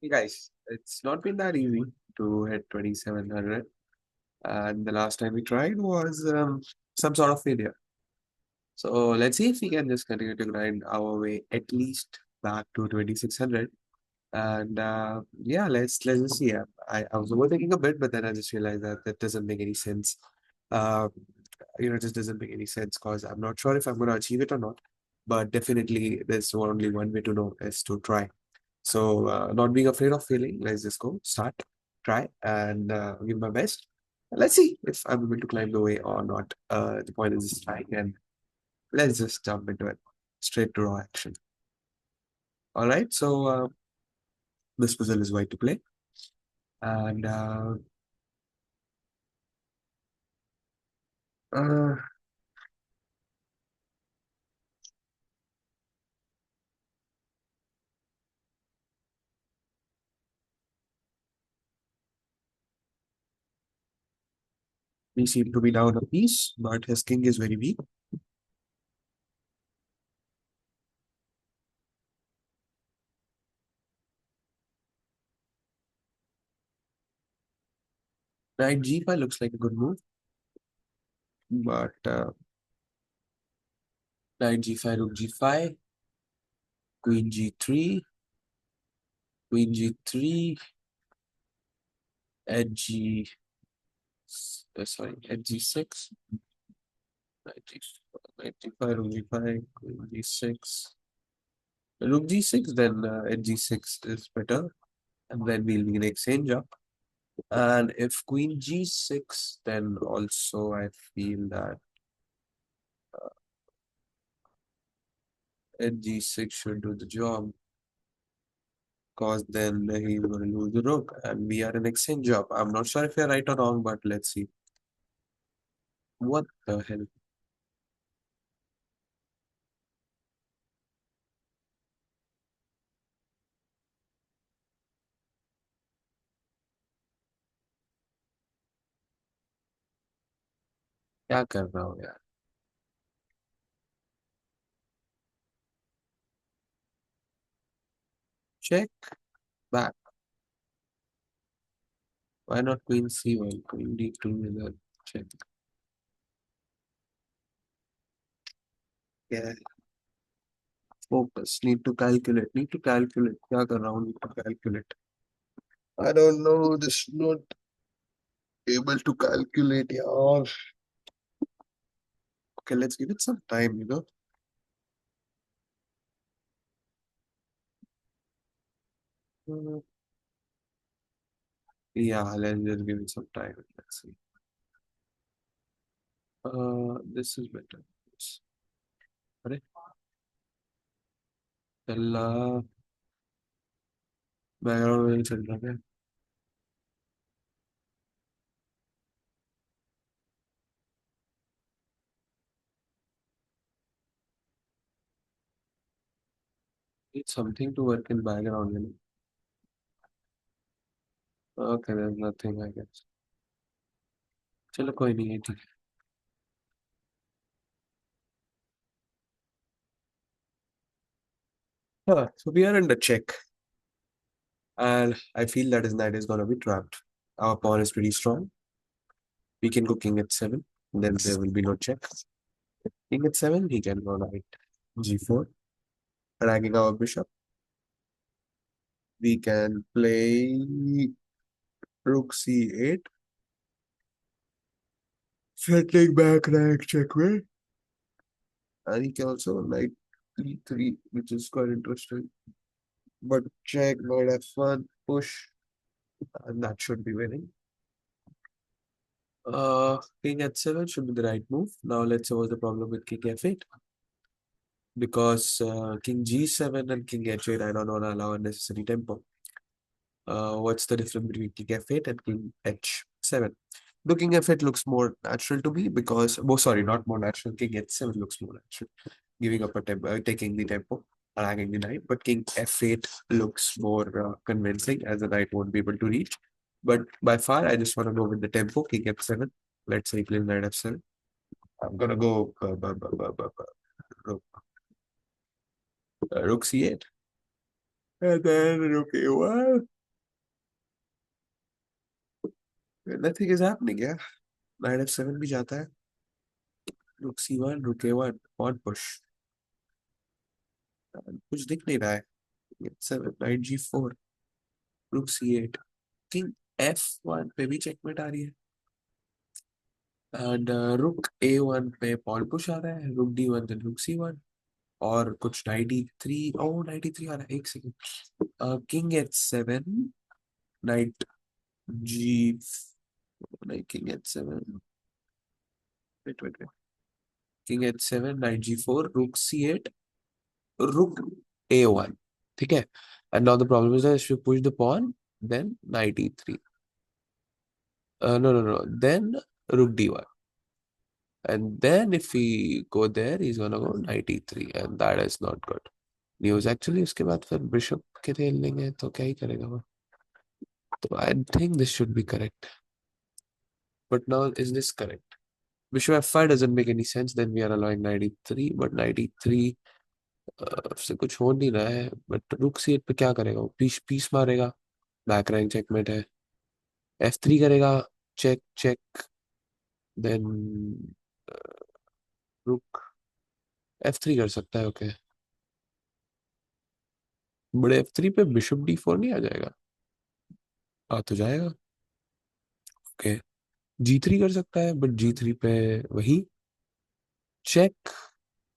Hey guys, it's not been that easy to hit 2700. And the last time we tried was some sort of failure. So let's see if we can just continue to grind our way at least back to 2600. And yeah, let's just see. I was overthinking a bit, but then I just realized that that doesn't make any sense. Uh, it just doesn't make any sense because I'm not sure if I'm going to achieve it or not. But definitely, there's only one way to know is to try. So, not being afraid of failing, let's just go, start, try, and give my best. Let's see if I'm able to climb the way or not. The point is just trying, and let's just jump into it. Straight to raw action. All right, so this puzzle is white to play, and uh, we seem to be down a piece, but his king is very weak. Knight g5 looks like a good move, but knight g5, rook g5, queen g3, queen g3, edge g, sorry, edge g6. Knight g5, knight g5, rook g5, queen g6. Rook g6, then at g6 is better. And then we'll be in exchange up. And if queen g6, then also I feel that at g6 should do the job. Because then he's going to lose the rook. And we are in exchange up. I'm not sure if you're right or wrong, but let's see. What the hell? क्या कर रहा हूँ यार? Check back. Why not queen c1? Queen d2 is a check. Yeah. Focus. Need to calculate. Need to calculate. क्या कर रहा हूँ? Need to calculate. I don't know. This is not able to calculate. Yeah. Okay, let's give it some time. Uh, yeah, let's just give it some time. Let's see. This is better. Yes. अरे चला background में चल रहा है It's something to work in background. Okay, there's nothing, I guess. चलो कोई नहीं है ठीक है. So we are in the check, and I feel that his knight is gonna be trapped. Our pawn is pretty strong. We can go king at 7, then there will be no check. King at 7, he can go knight g4, dragging our bishop. We can play rook c8, settling back knight checkmate. And he can also knight e3, which is quite interesting. But check, knight f1, push, and that should be winning. King h7 should be the right move. Now let's see what's the problem with king f8. Because king g7 and king h8, I don't want to allow unnecessary tempo. What's the difference between king f8 and king h7? The king f8 looks more natural to me because, oh sorry, not more natural. King h7 looks more natural, giving up a tempo, taking the tempo, dragging the knight. But king f8 looks more convincing as the knight won't be able to reach. But by far, I just want to go with the tempo, king f7. Let's say play knight f7. I'm gonna go rook, rook c8. And then rook a1. Nothing is happening, yeah. Knight f7 भी जाता है. Rook c1, rook a1, pawn push. कुछ दिख नहीं रहा है. F7, knight g4, rook c8, king f1 पे भी checkmate आ रही है. एंड रुक a1 पे pawn push आ रहा है. rook d1, then rook c1. और कुछ 93, ओ 93 आ रहा है. एक second. King h7, knight g, नहीं, king h7, wait. king h7, knight g4, rook c8, rook a1. ठीक है. And now the problem is that if you push the pawn, then knight e3. No. Then rook d1. And then if we go there, he's gonna go knight e3, and that is not good. News actually उसके बाद फिर bishop के खेल लेंगे तो क्या ही करेगा वो. तो I think this should be correct. But now is this correct? Bishop f5 doesn't make any sense. Then we are allowing knight e3, but knight e3 से कुछ हो नहीं रहा है. बट रुक c8 पे क्या करेगा वो? पीस पीस मारेगा. बैक रैंक चेकमेट है. f3 करेगा. Check check. देन रुक f3 कर सकता है. ओके. बड़े f3 पे बिशप d4 नहीं आ जाएगा? आ तो जाएगा. ओके. g3 कर सकता है, बट g3 पे वही चेक.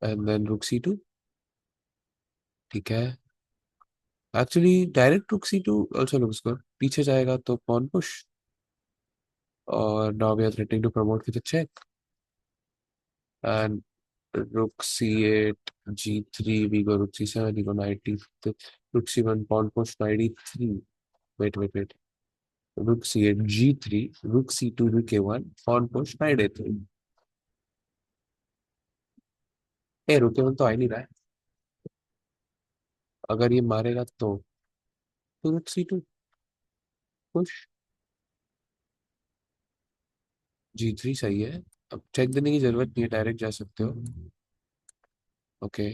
एंड देन रुक c2. ठीक है. एक्चुअली डायरेक्ट रुक c2 ऑल्सो लुक्स गुड. पीछे जाएगा तो पॉन पुश. और now we are threatening to promote with a check. And rook c8, g3, we go rook c7, we go knight e, rook c1, pawn push, knight e3. Wait. Rook c8, g3, rook c2, rook a1, pawn push, knight a3. ए रुक a1 तो आ ही नहीं रहा है. अगर ये मारेगा तो rook c2 push. g3 सही है. अब चेक देने की जरूरत नहीं है, डायरेक्ट जा सकते हो. ओके.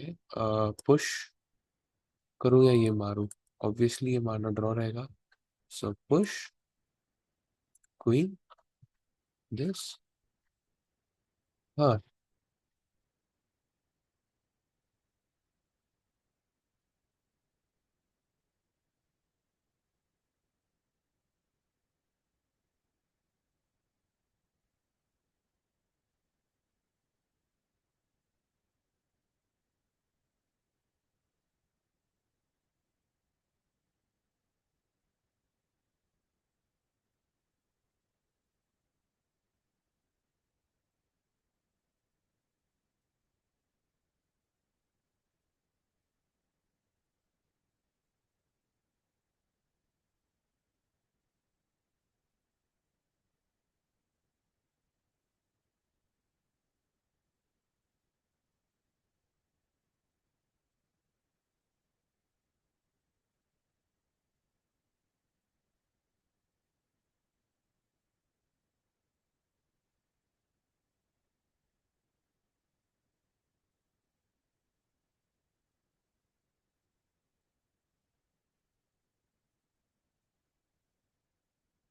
पुश करूँ या ये मारूं? ऑब्वियसली ये मारना ड्रॉ रहेगा. सो पुश क्वीन दिस. हाँ.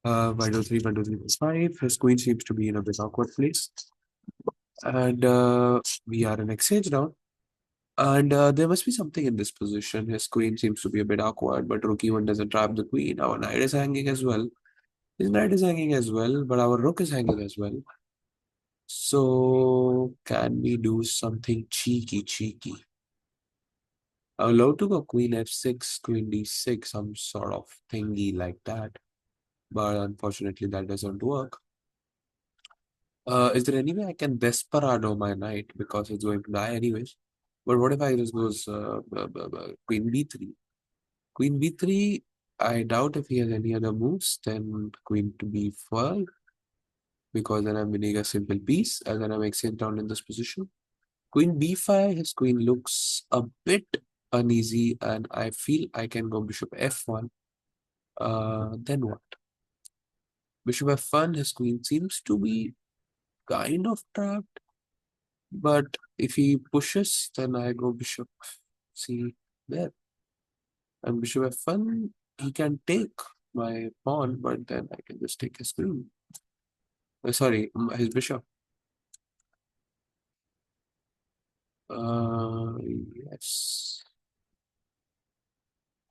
One, two, three, 1, 2, 3, 5. His queen seems to be in a bit awkward place. And we are in exchange now. And there must be something in this position. His queen seems to be a bit awkward, but rook e1 doesn't trap the queen. Our knight is hanging as well. His knight is hanging as well, but our rook is hanging as well. So can we do something cheeky? I would love to go queen f6, queen d6, some sort of thingy like that. But unfortunately, that doesn't work. Is there any way I can desperado my knight because it's going to die anyways? But what if I just goes queen b3? Queen b3, I doubt if he has any other moves than queen to b4 because then I'm winning a simple piece and then I'm exchanged down in this position. Queen b5, his queen looks a bit uneasy and I feel I can go bishop f1. Then what? Bishop f1, his queen seems to be kind of trapped. But if he pushes, then I go bishop c there. And bishop f1, he can take my pawn, but then I can just take his queen. Sorry, his bishop. Yes.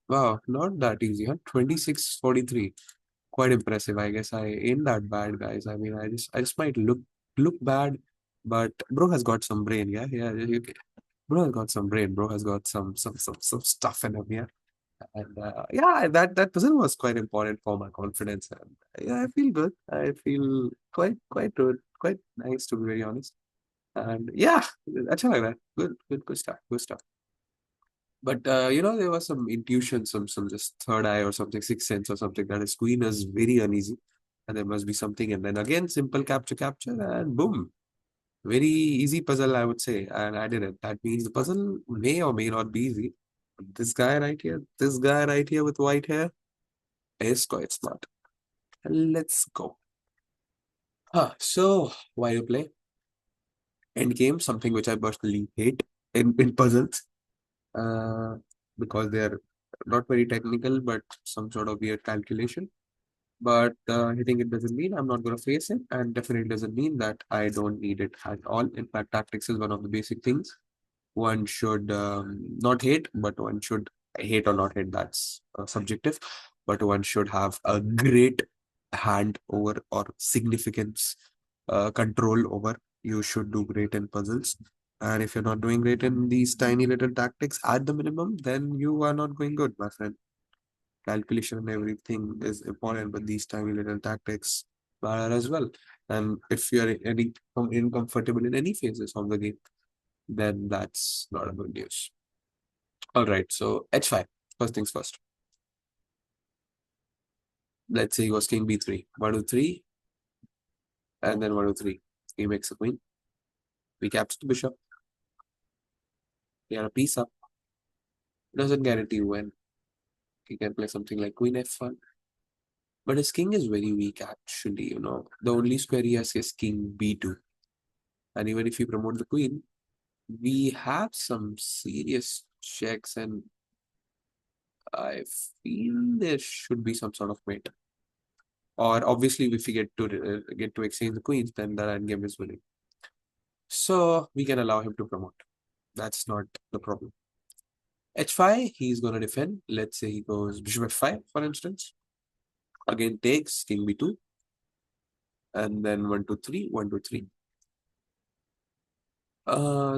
Wow, not that easy, huh? 26-43. Quite impressive. I guess I ain't that bad, guys. I mean, I just might look bad, but bro has got some brain, yeah? Yeah, bro has got some brain. Bro has got some stuff in him, yeah. And yeah, that puzzle was quite important for my confidence. And yeah, I feel good. I feel quite good, quite nice to be very honest. And yeah, that's like that. Good stuff. Good stuff. But there was some intuition, some just third eye or something, sixth sense or something that his queen is very uneasy, and there must be something. And then again, simple capture, and boom, very easy puzzle, I would say. And I did it. That means the puzzle may or may not be easy. But this guy right here with white hair is quite smart. Let's go. So why you play endgame? Something which I personally hate in puzzles. Uh, because they're not very technical, but some sort of weird calculation. But hitting it doesn't mean I'm not going to face it, and definitely doesn't mean that I don't need it at all. In fact, tactics is one of the basic things one should not hate, but one should hate or not hate. That's subjective, but one should have a great hand over or significance control over. You should do great in puzzles. And if you're not doing great in these tiny little tactics at the minimum, then you are not going good, my friend. Calculation and everything is important, but these tiny little tactics matter as well. And if you are any uncomfortable in any phases of the game, then that's not a good news. All right, so h5. First things first. Let's say he was king b3. 1 to 3, and then 1 to 3. He makes a queen. We capture the bishop. We have a piece up. Doesn't guarantee when. He can play something like queen f1. But his king is very weak, actually. The only square he has is king b2. And even if you promote the queen, we have some serious checks, and I feel there should be some sort of mate. Or obviously, if we get to exchange the queens, then the endgame is winning. So we can allow him to promote. That's not the problem. h5, he's going to defend. Let's say he goes bishop f5, for instance. Again, takes king b2, and then 1 to 3, 1 to 3.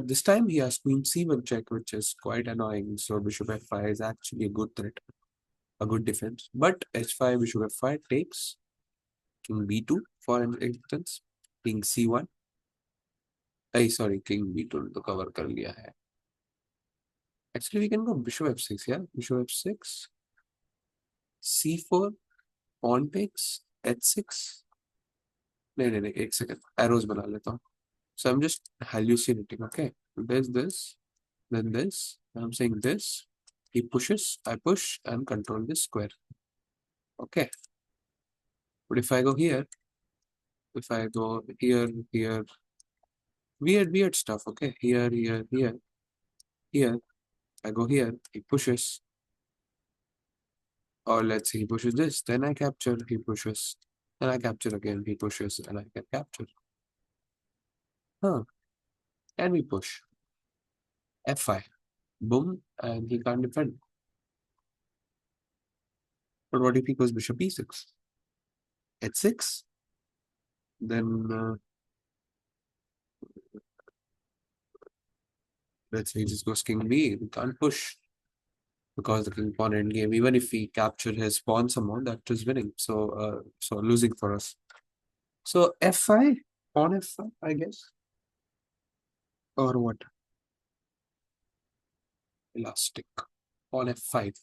This time he has queen c1 check, which is quite annoying. So bishop f5 is actually a good threat, a good defense. But h5, bishop f5 takes king b2, for instance. King c1. Sorry, king b2 तो cover कर लिया है. Actually, we can go bishop f6, yeah? Bishop f6, c4, pawn takes, h6. नहीं, एक second. Arrows बना लेता हूँ. So I'm just hallucinating, okay? There's this, then this. I'm saying this. He pushes, I push, and control this square. Okay. But if I go here, if I go here, weird stuff, okay? Here. I go here, he pushes. Or let's say he pushes this, then I capture, he pushes. Then I capture again, he pushes, and I can capture. Huh. And we push. F5. Boom, and he can't defend. But what if he goes bishop e6? H6? Then let's say he just goes king b. We can't push because the king pawn endgame. Even if we capture his pawn somehow, that is winning. So losing for us. So f5, pawn f5, I guess. Or what? Elastic. Pawn f5.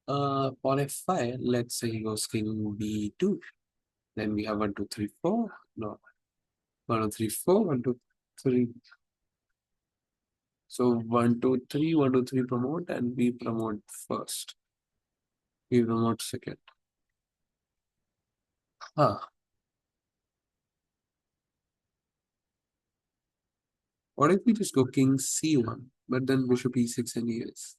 Pawn f5, let's say he goes king b2. Then we have 1, 2, 3, 4. No. 1, 2, 3, 4, 1, 2, 3. So 1, 2, 3, 1, 2, 3 promote, and we promote first. We promote second. Huh. What if we just go king c1, but then bishop e6 and es?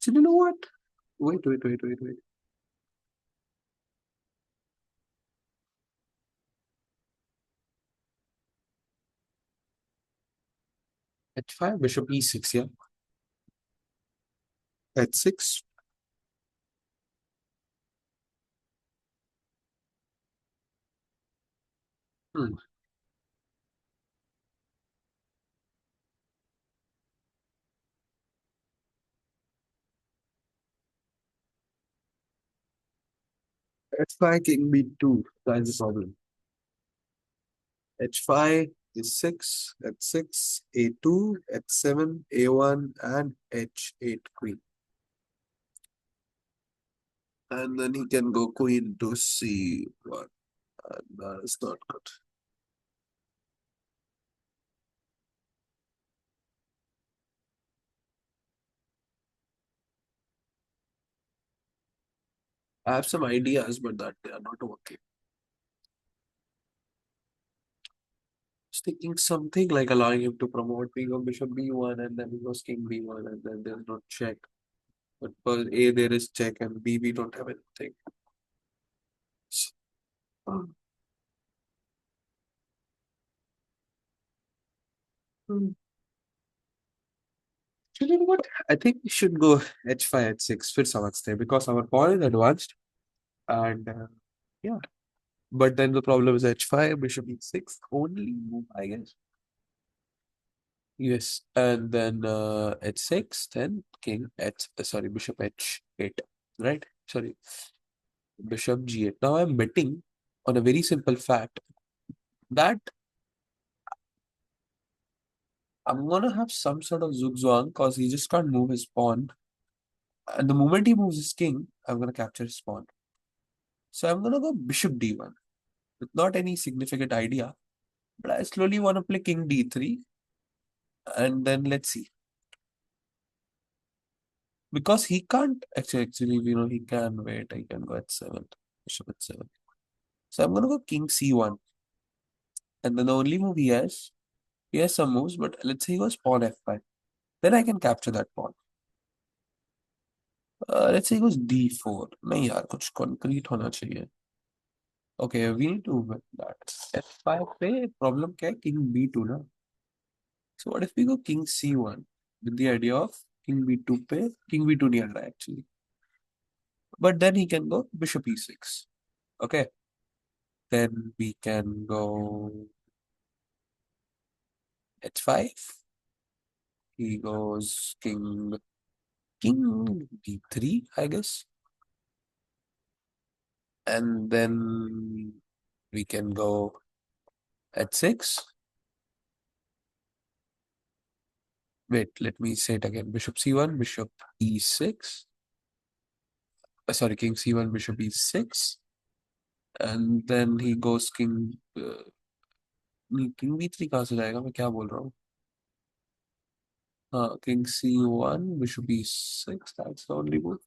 So you know what? Wait. H5, bishop E6, yeah. H6. Hmm. H5, king B2. That's the problem. H5 is 6, H6, A2, H7, A1, and H8 queen. And then he can go queen to C1. And that is not good. I have some ideas, but that they are not working. Just thinking something like allowing him to promote king of bishop B1 and then he goes king B1 and then there's no check. But for A there is check and B we don't have anything. So, hmm. You know what? I think we should go H5, H6, फिर समझते हैं because our pawn is advanced and yeah. But then the problem is H5, bishop E6, only move, I guess. Yes, and then H6, then king H, sorry, bishop H8, right? Sorry, bishop G8. Now I'm betting on a very simple fact that I'm gonna have some sort of zugzwang because he just can't move his pawn. And the moment he moves his king, I'm gonna capture his pawn. So I'm gonna go bishop D1 with not any significant idea. But I slowly wanna play king D3 and then let's see. Because he can't actually, he can wait. I can go at 7, bishop at 7. So I'm gonna go king C1. And then the only move he has some moves, but let's say he goes pawn F5. Then I can capture that pawn. Let's say he goes D4. नहीं यार कुछ concrete होना चाहिए. Okay, we need to win that. F5 पे problem क्या है? King B2 ना. So what if we go king C1 with the idea of king B2 पे king B2 नहीं आ रहा है actually. But then he can go bishop E6. Okay. Then we can go H5. He goes king D3, I guess. And then we can go H6. Wait, let me say it again. Bishop C1, bishop E6. Sorry, king C1, bishop E6. And then he goes king B3 कहाँ से जाएगा मैं क्या बोल रहा हूँ हाँ king C1 bishop E6 that's the only move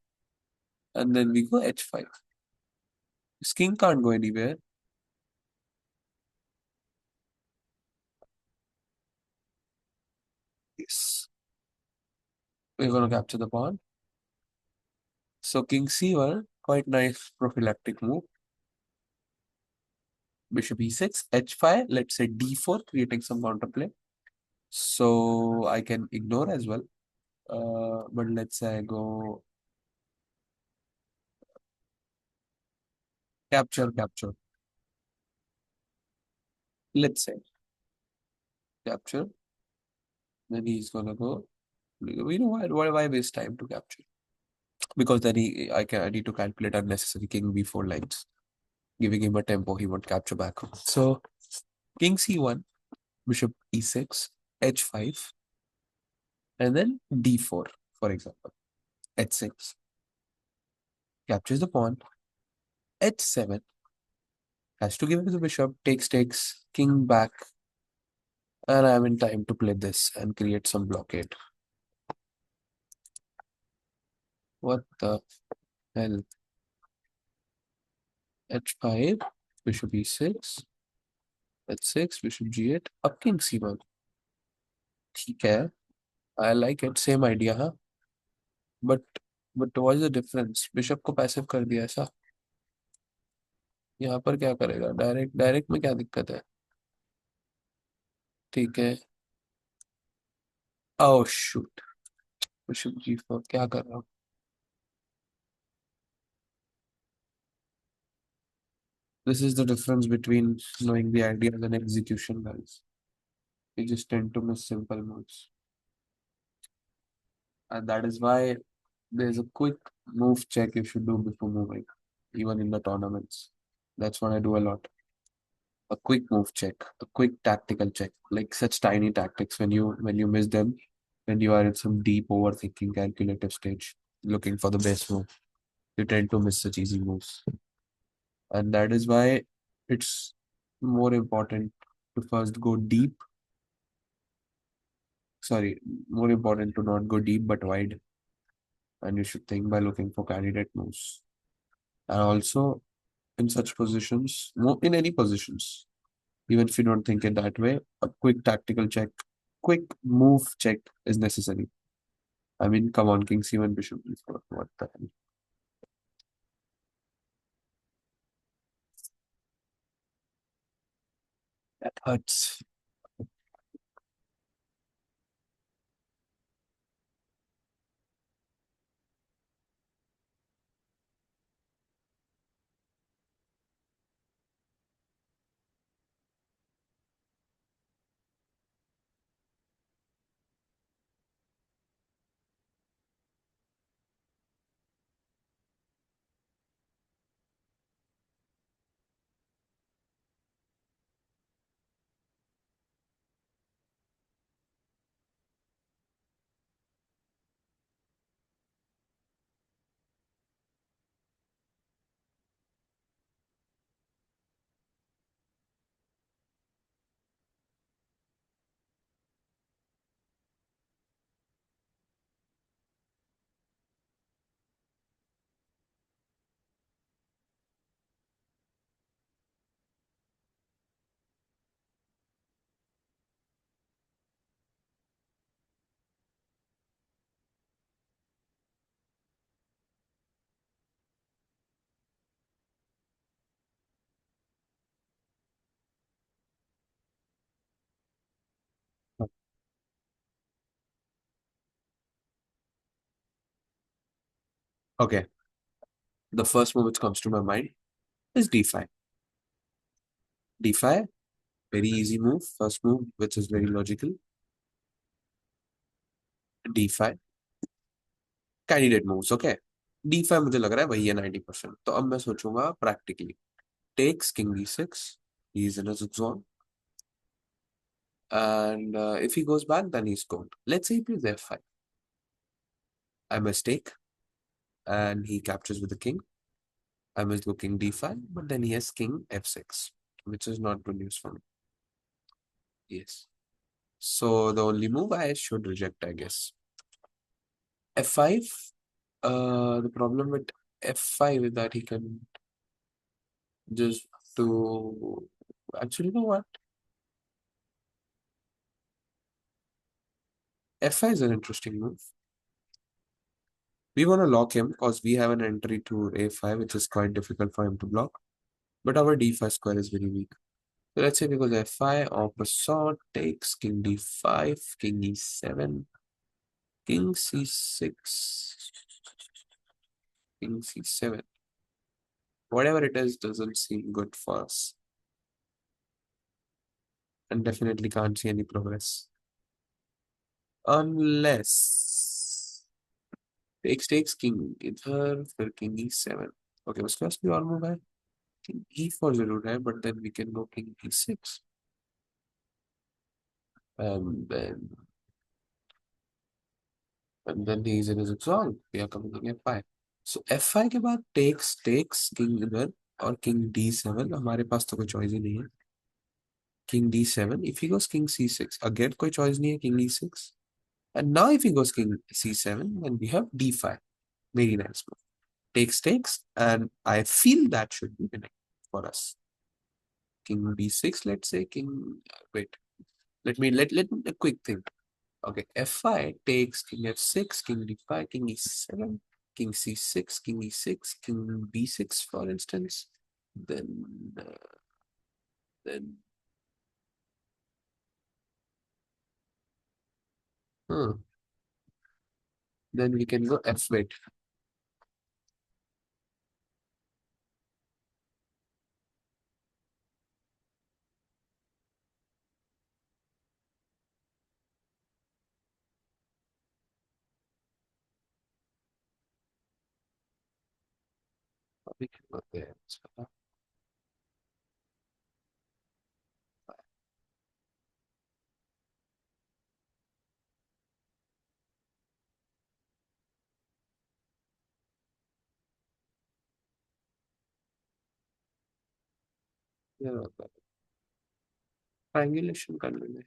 and then we go H5 this king can't go anywhere yes we're gonna capture the pawn so king C1 quite nice prophylactic move bishop E6 H5 let's say D4 creating some counterplay so I can ignore as well but let's say I go capture let's say capture then he's gonna go you know why waste time to capture because then I need to calculate unnecessary king b4 lines giving him a tempo he won't capture back so king c1 bishop e6 h5 and then d4 for example h6 captures the pawn h7 has to give it to the bishop takes king back and I'm in time to play this and create some blockade what the hell h5 bishop e6 h6 bishop g8 up king c1 ठीक है I like it same idea huh? But but what is the difference? Bishop को passive कर दिया ऐसा। यहाँ पर क्या करेगा? डायरेक्ट डायरेक्ट में क्या दिक्कत है? ठीक है। ओह शूट, बिशप G4 क्या कर रहा हूँ? This is the difference between knowing the ideas and execution, guys. We just tend to miss simple moves. And that is why there's a quick move check you should do before moving, even in the tournaments. That's what I do a lot. A quick move check, a quick tactical check, like such tiny tactics when you miss them, when you are in some deep overthinking calculative stage, looking for the best move, you tend to miss such easy moves. And that is why it's more important to first go deep. Sorry, more important to not go deep but wide. And you should think by looking for candidate moves. And also in such positions, in any positions, even if you don't think it that way, a quick tactical check, quick move check is necessary. I mean, come on, King C1 Bishop E4. What the hell? That hurts. Okay, the first move which comes to my mind is D5. D5, very easy move. First move, which is very logical. D5, candidate moves. Okay. D5 मुझे लग रहा है वही है 90%. तो अब मैं सोचूंगा practically. Takes King D6. He's in a zone. And if he goes back, then he's gone. Let's say he plays F5. I mistake. And he captures with the king. I must go King D5. But then he has King F6. Which is not good news for me. Yes. So the only move I should reject, I guess. F5. The problem with F5 is that he can just do. Actually, you know what? F5 is an interesting move. We want to lock him because we have an entry to A5, which is quite difficult for him to block. But our D5 square is very weak. So let's say because F5, en passant takes King D5, King E7, King C6, King C7. Whatever it is doesn't seem good for us. And definitely can't see any progress. Unless takes King इधर फिर King E7. Okay, उसके पास भी और move है. King E4 जरूर है, but then we can go King E6. And then he's in his exile. We are coming to F5. So F5 के बाद takes King इधर और King D7. हमारे पास तो कोई choice ही नहीं है. King D7. If he goes King C6, again कोई choice नहीं है. King E6. And now if he goes King C7, then we have D5. Very nice move. Takes, and I feel that should be winning for us. King B6, let's say. Wait. Let me a quick thing. Okay, F5 takes King F6, King D5, King E7, king c6, king e6, king b6, for instance. Then, then, huh, then we can go f8. We can go there. Yeah, triangulation कर लेंगे.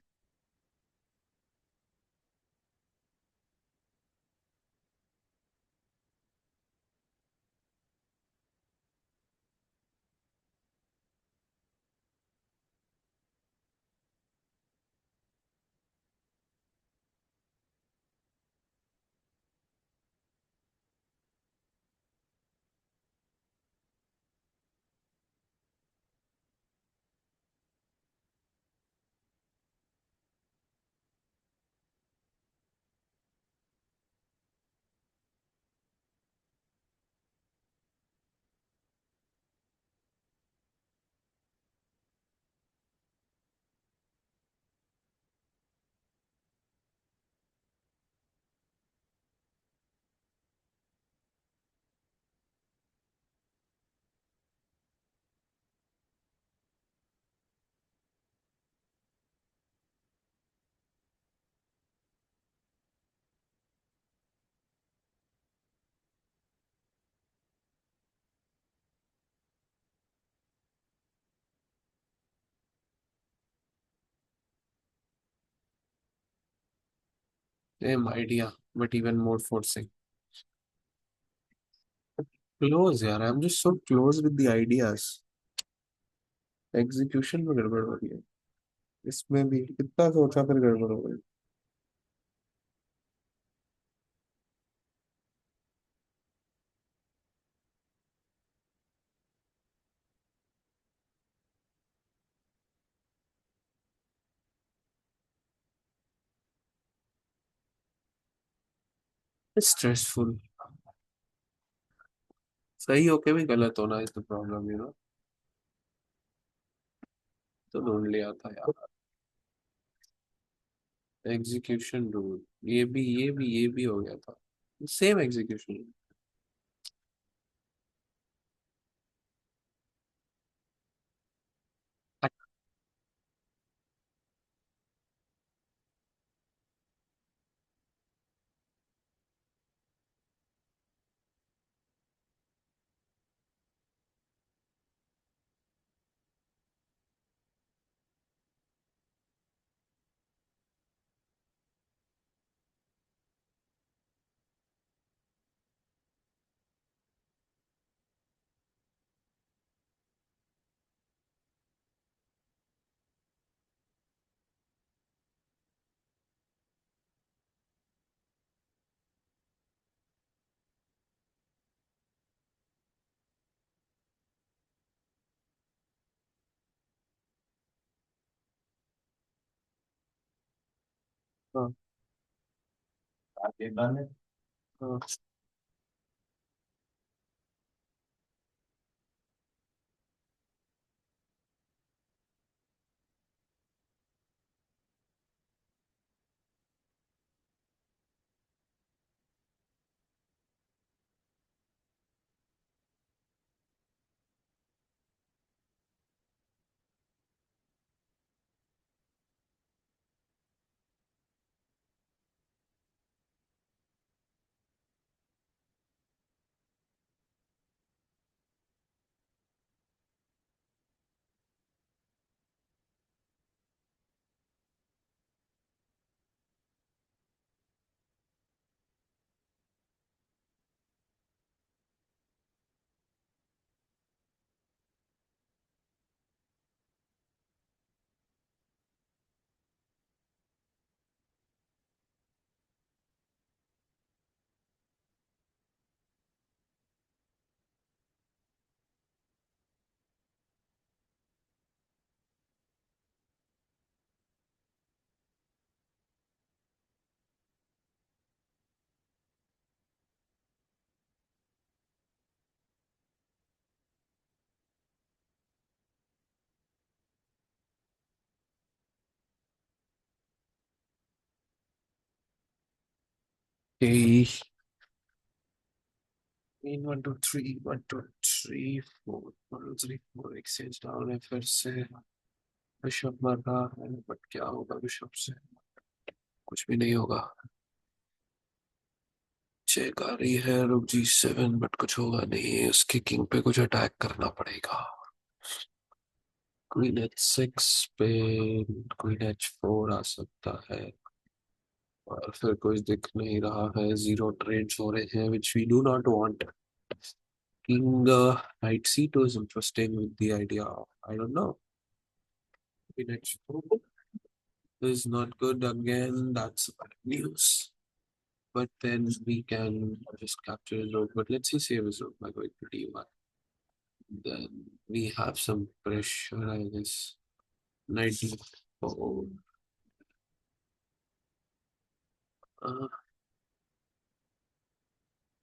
Same idea, but even more forcing. Close, यार. I'm just so close with the ideas. Execution में गड़बड़ हो रही है. इसमें भी कितना सोचा फिर गड़बड़ हो गई. Stressful. सही होके भी गलत होना is the problem, you know. तो ढूंढ लिया था यार. Execution rule. ये भी हो गया था. Same execution. हाँ. आगे डन है. हाँ. Okay. 1 2 3 1 2 3 4 1 2 3 4 एक्सचेंज डाउन है फिर से। बिशप मर रहा है बट क्या होगा बिशप से? कुछ भी नहीं होगा। चेक आ रही है रुक G7 बट कुछ होगा नहीं, उसके किंग पे कुछ अटैक करना पड़ेगा। क्वीन H6 पे क्वीन H4 आ सकता है, और फिर कुछ दिख नहीं रहा है, जीरो ट्रेड्स हो रहे हैं which we do not want. King knight C2 is interesting with the idea of, I don't know, queen H4 is not good again, that's bad news. But then we can just capture his rook, but let's see save his rook by going to D1. Then we have some pressure, I guess. Knight D4. Uh,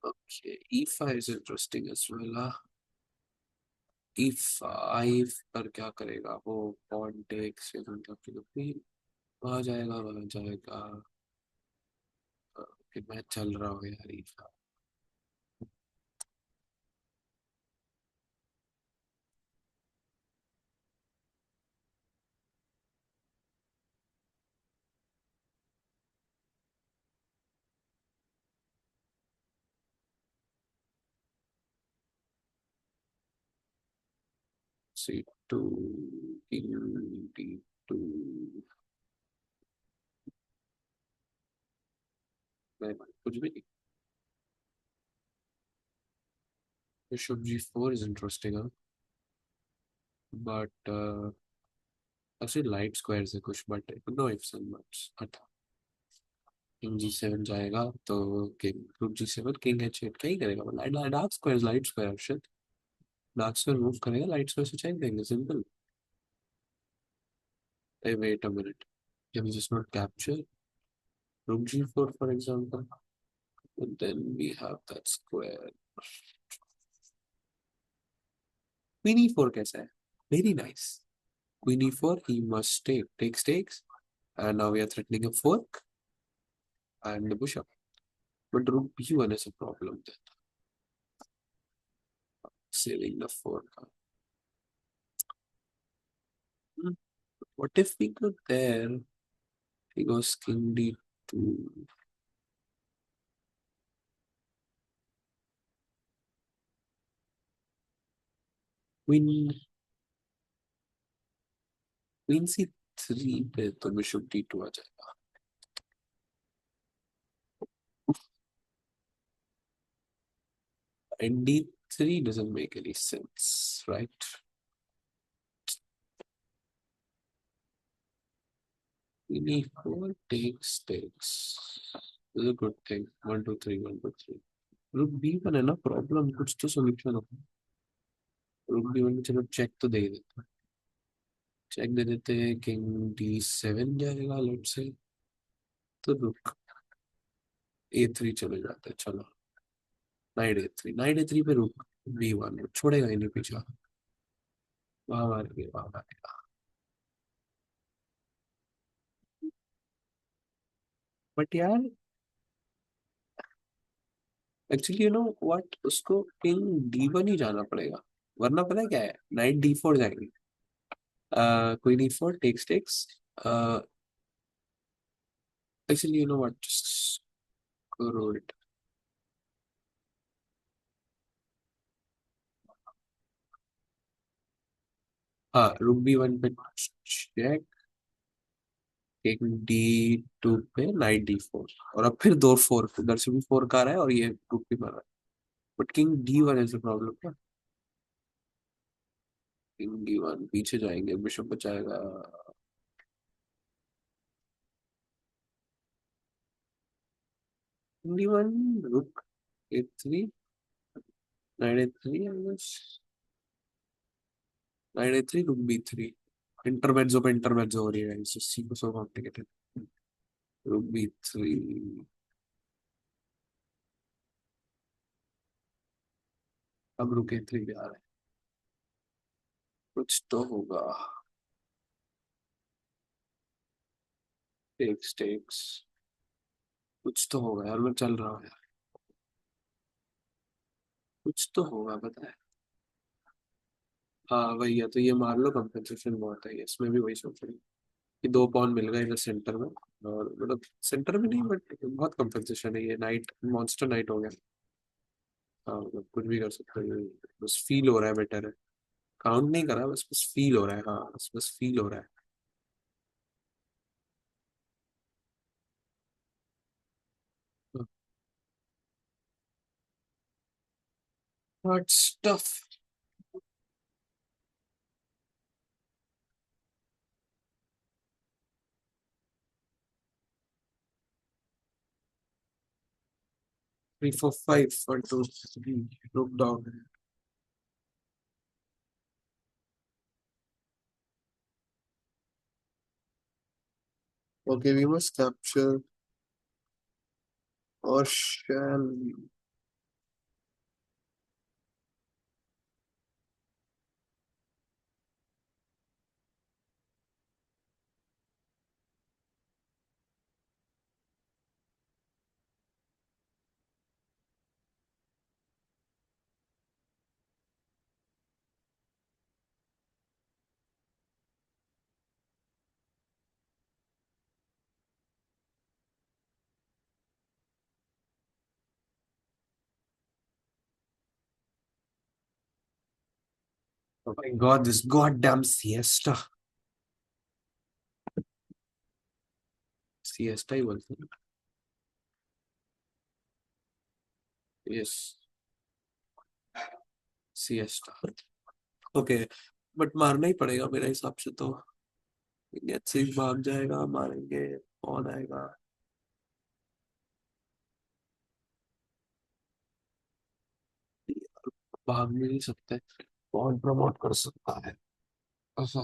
okay, E5 is interesting as well. E5 पर क्या करेगा वो? pawn takes या फिर वहां जाएगा वहां जाएगा। कि मैं चल रहा हूँ यार E5। C2 King D2 मैं कुछ भी नहीं। Bishop G4 is interesting, huh? But actually light squares है कुछ, but no ifs and buts। अच्छा, किंग G7 जाएगा तो किंग रुक G7 किंग H8 क्या ही करेगा वो? Light square shit. Dark square move करेगा, लाइट स्क्वायर से चेक देंगे, simple. Hey, wait a minute, can we just not capture rook G4 for example, and then we have that square? Queen E4 कैसा है? Very nice. Queen E4, he must takes, and now we are threatening a fork and the bishop. But rook B1 is a problem then, saving the fork. Hmm. What if we go there? He goes king D2. Queen Queen C3 पे तो bishop D2 आ जाएगा। And D3 doesn't make any sense, right? Queen E4 takes. This is a good thing. 1 2 3 1 2 3। रुक B1 है ना problem, कुछ तो solution होगा। रुक B1 में चलो चेक तो दे ही देते हैं। चेक दे देते हैं, किंग D7 जाएगा लेट से, तो रुक A3 चले जाते हैं, चलो। नाइट A3 पे रुक B1 छोड़ेगा ही नहीं पीछा। वहां मारेंगे वहां मारेगा। बट यार एक्चुअली यू नो व्हाट, उसको किंग D1 ही जाना पड़ेगा, वरना पता है क्या है, नाइट D4 जाएंगे। Queen E4 takes actually you know what, just करो इट। हाँ रुक B1 पे चेक, किंग D2 पे नाइट D4, और अब फिर दो फोर, उधर से भी फोर का रहा है और ये रुक भी मार रहा है। But king D1 is the problem क्या? किंग D1 पीछे जाएंगे, बिशप बचाएगा। किंग D1 रुक A3 night A3 night A3 रुक B3। इंटरमेड्सो पे इंटरमेड्सो हो रही है, इससे सी को सो कॉम्प्लिकेटेड। रुक B3। अब रुक A3 पे आ रहा है, कुछ तो होगा। टेक्स टेक्स कुछ तो होगा यार, मैं चल रहा हूँ यार। कुछ तो होगा पता है। हाँ वही है, तो ये मान लो कंपनसेशन बहुत है, इसमें भी वही सोच रही हूँ कि 2 पॉन मिल गए इधर सेंटर में। और मतलब सेंटर में नहीं, बट बहुत कंपनसेशन है, ये नाइट मॉन्स्टर नाइट हो गया। हाँ मतलब कुछ भी कर सकते हैं, बस फील हो रहा है बेटर है। काउंट नहीं करा, बस बस फील हो रहा है, हाँ बस बस फील हो रहा है। But stuff. 3 4 5 1 2 3 look down. Okay, we must capture or shall we? Oh my god, this goddamn siesta. Siesta ही बोलते हैं। Yes, siesta. Okay, बट मारना ही पड़ेगा मेरे हिसाब से तो। गेट सिक्स भाग जाएगा, मारेंगे। कौन आएगा? भाग भी नहीं सकते। कौन प्रमोट कर सकता है? अच्छा।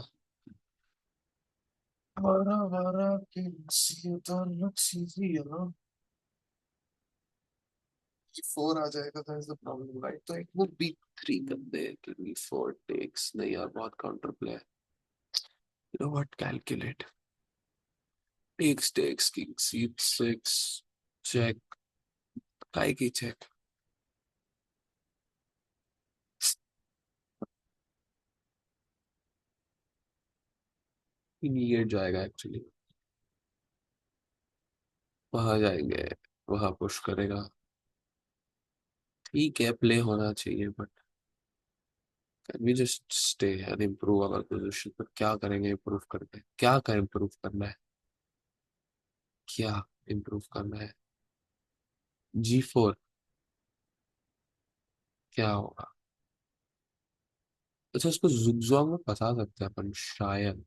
हरा हरा किसी तो लक्ष्य फोर आ जाएगा, that is the problem right. तो एक वो बी थ्री कर दे, बी फोर टेक्स नहीं यार, बहुत काउंटर प्ले है। You know what, calculate. Takes king C six. Check. काय की चेक? ये जाएगा एक्चुअली। वहां जाएंगे। वहां पुश करेगा। ठीक है, प्ले होना चाहिए, but can we just stay and improve our position? पर क्या करेंगे इम्प्रूव करके? क्या कर इम्प्रूव करना है? क्या इम्प्रूव करना है? G4। क्या होगा? अच्छा, इसको जुगजॉग में फंसा सकते हैं अपन शायद।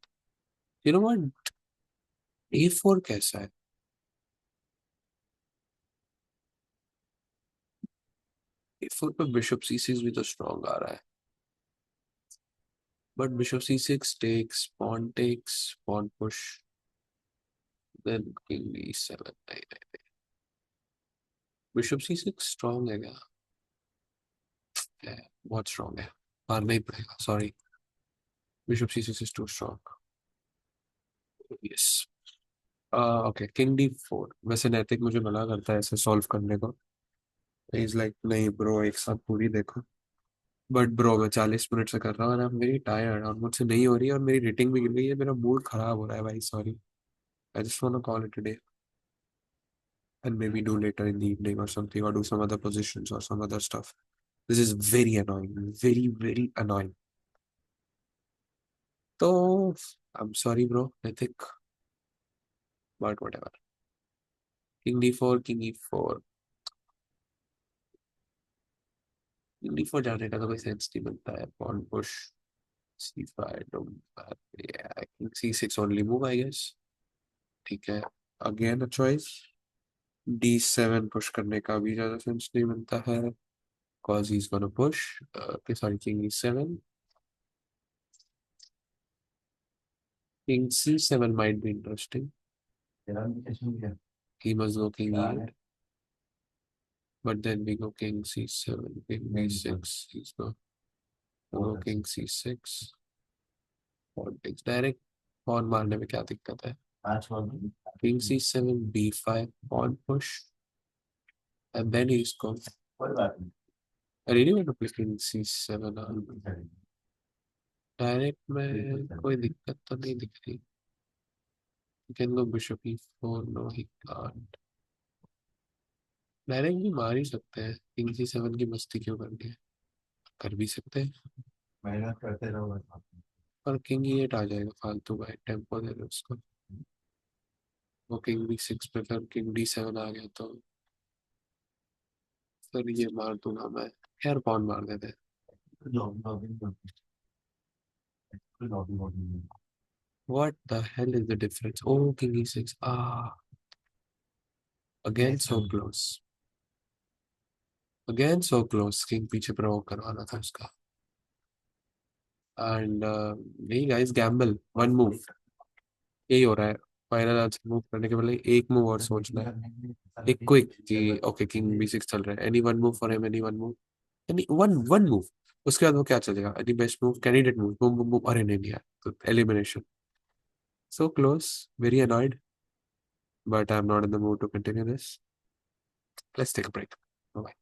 यू नो व्हाट, A4 कैसा है? A4 पे बिशप C6 भी तो स्ट्रॉन्ग आ रहा है। But bishop C6 takes, pawn takes, pawn push, then king E7। नहीं नहीं, बिशप C6 स्ट्रॉन्ग है क्या? है, बहुत स्ट्रॉन्ग है। हारना ही पड़ेगा, sorry. Bishop C6 is too strong. Yes. Okay, king D4 वैसे नैतिक मुझे मना करता है ऐसे सॉल्व करने को। इज लाइक नहीं ब्रो, एक साथ पूरी देखो। बट ब्रो मैं 40 मिनट से कर रहा हूँ और मेरी टायर्ड और मुझसे नहीं हो रही है, और मेरी रेटिंग भी गिर गई है, मेरा मूड खराब हो रहा है भाई, sorry. I just want to call it today and maybe do later in the evening or something, or do some other positions or some other stuff. This is very annoying, very very annoying. So I'm sorry bro, I think, but whatever. King D4, King E4। King D4 जाने का तो कोई sense नहीं बनता है। Pawn push C5, yeah, I think C6 only move I guess। ठीक है, again a choice। D7 push करने का भी ज्यादा सेंस नहीं बनता है, cause he's gonna push। okay, sorry, King E7। King C7 might be interesting। He must go King E8, but then we go King C7, King B6, he's go King C6, और takes direct। और मारने में क्या दिक्कत है? King c7, b5, pawn push, and then he's gone. I really want to play king c7. Direct में कोई दिक्कत तो नहीं दिख रही. You can go bishop e4. No, he can't. Direct भी मार ही सकते हैं. किंग c7 की मस्ती क्यों करनी है? कर भी सकते हैं. मेहनत करते रहो. और किंग e8 आ जाएगा फालतू का. टेम्पो दे दो उसको. वो किंग b6 पे फिर किंग d7 आ गया तो फिर ये मार दूंगा मैं. खैर पॉन मार देते हैं. What the hell is the difference? Oh, king e6. Ah, again so close. Again so close. King पीछे provoke करवाना था उसका. And नहीं guys, gamble. One move. यही हो रहा है. फाइनल आंसर मूव करने के पहले एक मूव और सोचना है. एक क्विक कि ओके किंग b6 चल रहा है. Any one move for him. Any one move. Any one one move. उसके बाद वो क्या चलेगा? Any best move. Candidate move. Boom boom boom. अरे नहीं यार. तो elimination. So close. Very annoyed. But I'm not in the mood to continue this. Let's take a break. Bye.